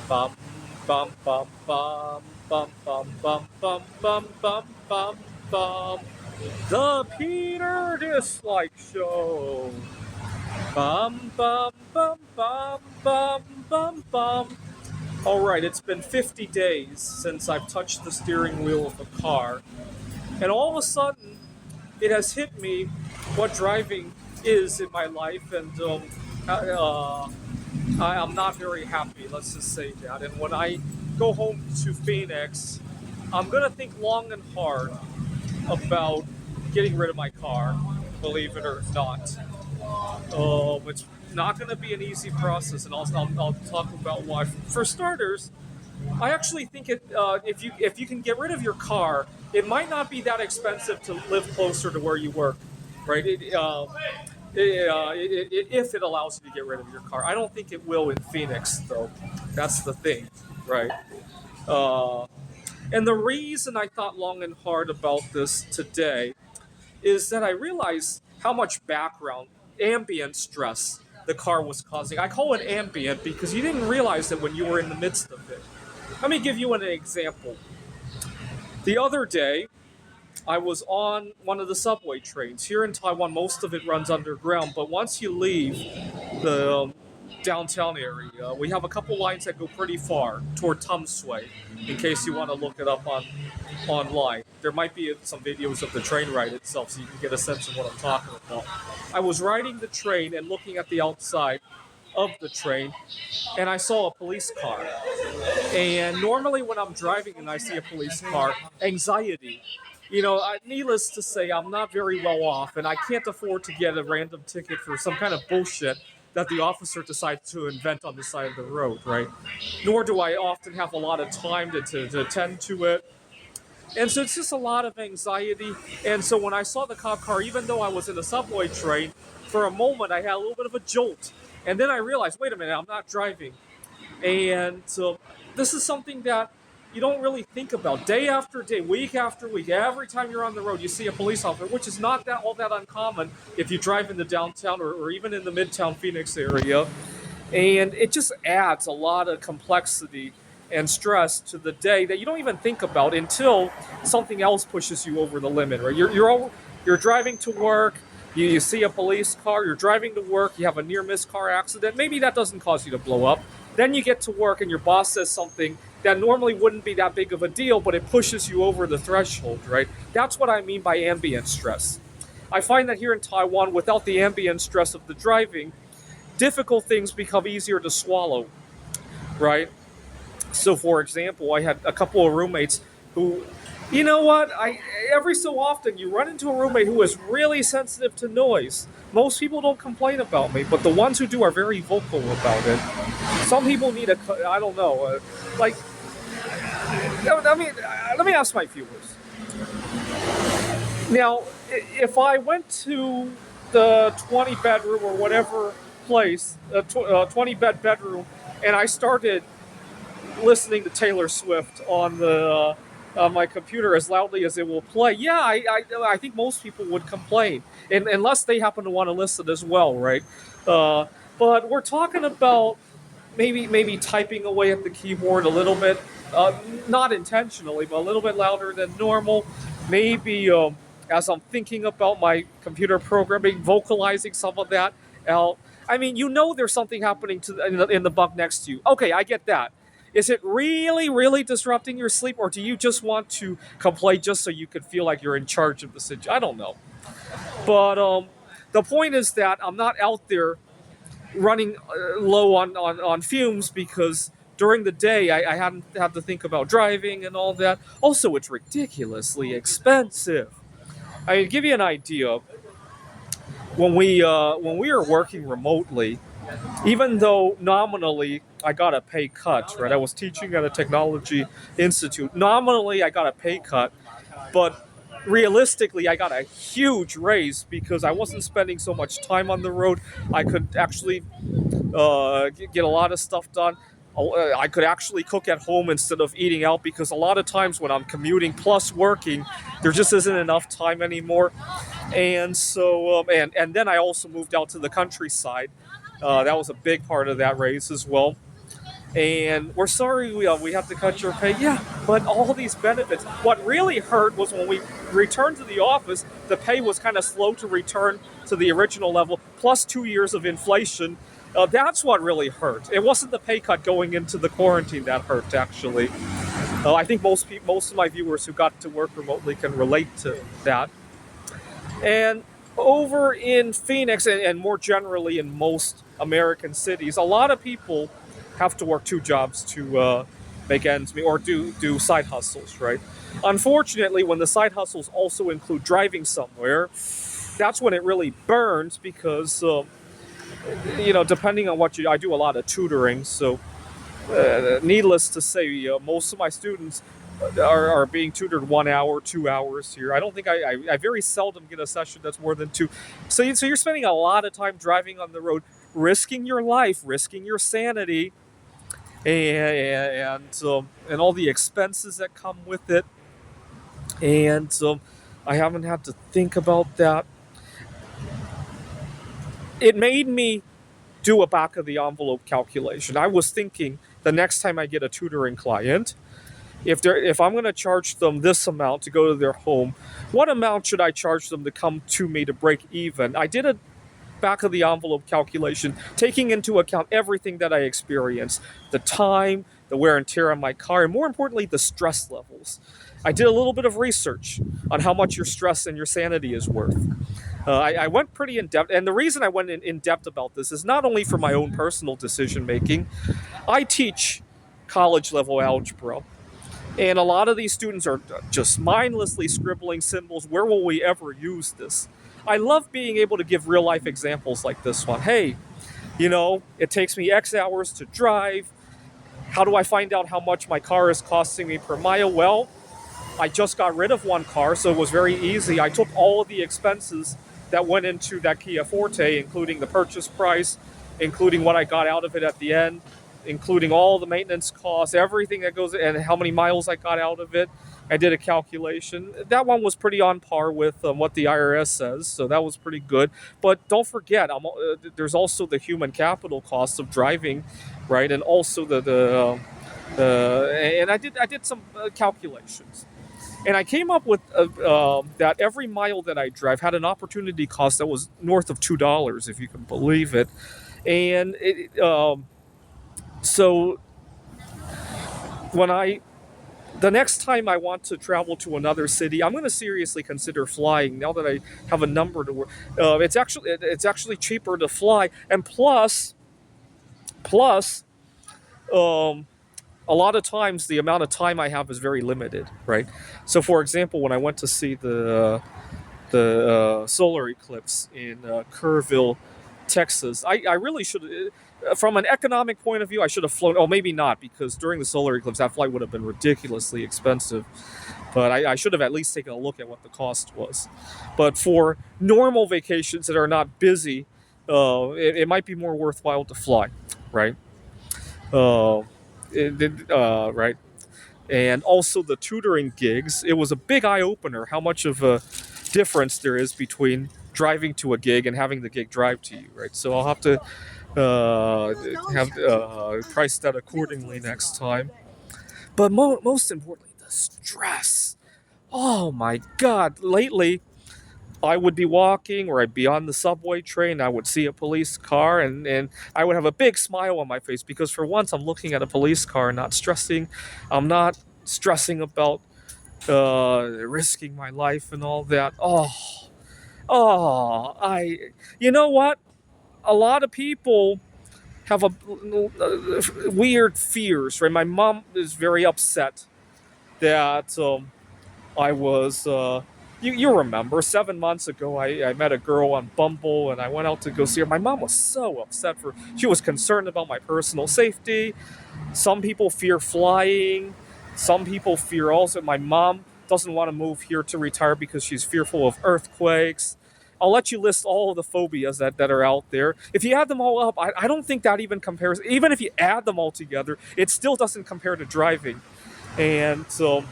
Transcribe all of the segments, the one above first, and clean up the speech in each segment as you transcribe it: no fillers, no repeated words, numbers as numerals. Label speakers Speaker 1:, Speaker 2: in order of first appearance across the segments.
Speaker 1: Bum, bum, bum, bum, bum, bum, bum, bum, bum, bum, bum, bum. The Peter Dislike Show. Bum, bum, bum, bum, bum, bum, bum. All right, it's been 50 days since I've touched the steering wheel of a car, and all of a sudden, it has hit me what driving is in my life, and uh, I'm not very happy. Let's just say that. And when I go home to Phoenix, I'm gonna think long and hard about getting rid of my car. Believe it or not, it's not gonna be an easy process, and I'll talk about why. For starters, I actually think if you can get rid of your car, it might not be that expensive to live closer to where you work, right? If it allows you to get rid of your car, I don't think it will in Phoenix though. That's the thing, right? Uh, and the reason I thought long and hard about this today is that I realized how much background ambient stress the car was causing. I call it ambient because you didn't realize it when you were in the midst of it. Let me give you an example. The other day, I was on one of the subway trains. Here in Taiwan, most of it runs underground, but once you leave the downtown area, we have a couple lines that go pretty far toward Tum Sui, in case you want to look it up online. There might be some videos of the train ride itself so you can get a sense of what I'm talking about. I was riding the train and looking at the outside of the train, and I saw a police car. And normally, when I'm driving and I see a police car, anxiety. Needless to say, I'm not very well off, and I can't afford to get a random ticket for some kind of bullshit that the officer decides to invent on the side of the road, right? Nor do I often have a lot of time to attend to it. And so it's just a lot of anxiety. And so when I saw the cop car, even though I was in a subway train, for a moment I had a little bit of a jolt. And then I realized, wait a minute, I'm not driving. And so this is something that you don't really think about day after day, week after week. Every time you're on the road, you see a police officer, which is not that all that uncommon if you drive in the downtown or even in the midtown Phoenix area. And it just adds a lot of complexity and stress to the day that you don't even think about until something else pushes you over the limit. Right? You're driving to work. You see a police car. You're driving to work. You have a near miss car accident. Maybe that doesn't cause you to blow up. Then you get to work and your boss says something that normally wouldn't be that big of a deal, but it pushes you over the threshold. Right? That's what I mean by ambient stress. I find that here in Taiwan, without the ambient stress of the driving, difficult things become easier to swallow, right? So, for example, I had a couple of roommates who, you know what? I every so often you run into a roommate who is really sensitive to noise. Most people don't complain about me, but the ones who do are very vocal about it. Some people need I don't know, like, I mean, let me ask my viewers. Now, if I went to the 20 bedroom or whatever place, 20 bed bedroom, and I started listening to Taylor Swift on my computer as loudly as it will play, yeah, I think most people would complain, and unless they happen to want to listen as well, right? Uh, but we're talking about maybe typing away at the keyboard a little bit, uh, not intentionally, but a little bit louder than normal. Maybe as I'm thinking about my computer programming, vocalizing some of that out. I mean, there's something happening in the bunk next to you. Okay, I get that. Is it really, really disrupting your sleep, or do you just want to complain just so you can feel like you're in charge of the situation? I don't know. But the point is that I'm not out there running low on fumes because during the day I hadn't had to think about driving and all that. Also, it's ridiculously expensive. I mean, to give you an idea, when we were working remotely, even though nominally I got a pay cut, right? I was teaching at a technology institute. Nominally, I got a pay cut, but realistically, I got a huge raise because I wasn't spending so much time on the road. I could actually get a lot of stuff done. I could actually cook at home instead of eating out because a lot of times when I'm commuting plus working, there just isn't enough time anymore. And so, and then I also moved out to the countryside. That was a big part of that raise as well. and we're sorry we have to cut your pay. Yeah, but all these benefits. What really hurt was when we returned to the office, the pay was kind of slow to return to the original level, plus 2 years of inflation. That's what really hurt. It wasn't the pay cut going into the quarantine that hurt, actually. I think most of my viewers who got to work remotely can relate to that. And over in Phoenix, and more generally in most American cities, a lot of people have to work two jobs to make ends meet or do side hustles, right? Unfortunately, when the side hustles also include driving somewhere, that's when it really burns because, depending on what I do a lot of tutoring, so needless to say, most of my students are being tutored 1 hour, 2 hours here. I don't think I very seldom get a session that's more than two. So you're spending a lot of time driving on the road, risking your life, risking your sanity, and all the expenses that come with it. And I haven't had to think about that. It made me do a back of the envelope calculation. I was thinking the next time I get a tutoring client, if I'm going to charge them this amount to go to their home, what amount should I charge them to come to me to break even? I did a back of the envelope calculation, taking into account everything that I experienced, the time, the wear and tear on my car, and more importantly, the stress levels. I did a little bit of research on how much your stress and your sanity is worth. I went pretty in depth, and the reason I went in depth about this is not only for my own personal decision making. I teach college level algebra, and a lot of these students are just mindlessly scribbling symbols. Where will we ever use this? I love being able to give real life examples like this one. Hey, it takes me X hours to drive. How do I find out how much my car is costing me per mile? Well, I just got rid of one car, so it was very easy. I took all of the expenses that went into that Kia Forte, including the purchase price, including what I got out of it at the end, including all the maintenance costs, everything that goes, and how many miles I got out of it. I did a calculation. That one was pretty on par with what the IRS says, so that was pretty good. But don't forget, there's also the human capital cost of driving, right? And also and I did some calculations. And I came up with that every mile that I drive had an opportunity cost that was north of $2, if you can believe it. And so the next time I want to travel to another city, I'm going to seriously consider flying. Now that I have a number to work, it's actually cheaper to fly, and plus, a lot of times the amount of time I have is very limited, right? So, for example, when I went to see the solar eclipse in Kerrville, Texas, I really should. From an economic point of view, I should have flown. Oh, maybe not, because during the solar eclipse, that flight would have been ridiculously expensive. But I should have at least taken a look at what the cost was. But for normal vacations that are not busy, it might be more worthwhile to fly, right? Right. And also the tutoring gigs. It was a big eye opener how much of a difference there is between driving to a gig and having the gig drive to you, right? So I'll have to have price that accordingly next time. But most importantly, the stress. Oh my God! Lately, I would be walking or I'd be on the subway train. I would see a police car and I would have a big smile on my face because for once I'm looking at a police car and not stressing. I'm not stressing about risking my life and all that. You know what? A lot of people have a weird fears, right? My mom is very upset that I was. You remember 7 months ago, I met a girl on Bumble and I went out to go see her. My mom was so upset she was concerned about my personal safety. Some people fear flying. Some people fear also. My mom doesn't want to move here to retire because she's fearful of earthquakes. I'll let you list all of the phobias that are out there. If you add them all up, I don't think that even compares. Even if you add them all together, it still doesn't compare to driving. And so,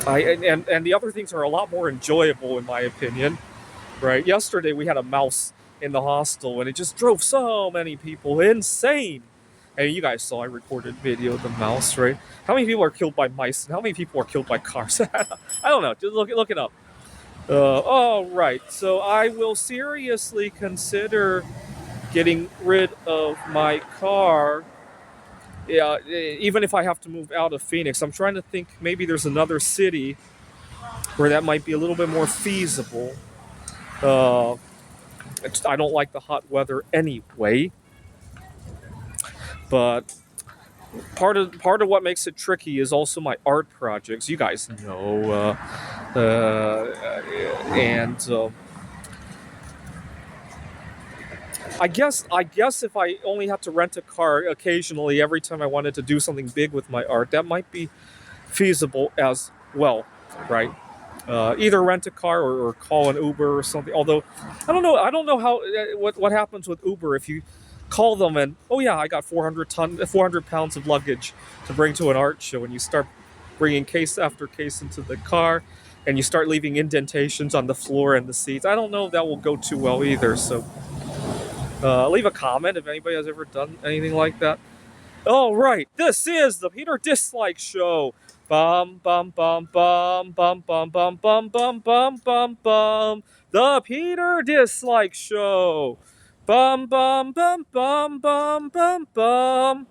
Speaker 1: and the other things are a lot more enjoyable in my opinion, right? Yesterday we had a mouse in the hostel and it just drove so many people insane. Hey, you guys saw I recorded video of the mouse, right? How many people are killed by mice, and how many people are killed by cars? I don't know. Just look it up. All right. So I will seriously consider getting rid of my car. Yeah, even if I have to move out of Phoenix. I'm trying to think. Maybe there's another city where that might be a little bit more feasible. Uh, I don't like the hot weather anyway, but part of what makes it tricky is also my art projects. You guys know, and I guess if I only have to rent a car occasionally every time I wanted to do something big with my art, that might be feasible as well, right? Either rent a car or call an Uber or something. Although I don't know how what happens with Uber if you call them and oh yeah, I got 400 pounds of luggage to bring to an art show, and you start bringing case after case into the car, and you start leaving indentations on the floor and the seats. I don't know if that will go too well either. So leave a comment if anybody has ever done anything like that. All right, this is the Peter Dislike Show. Bum bum bum bum bum bum bum bum bum bum bum bum. The Peter Dislike Show. Bum bum bum bum bum bum bum.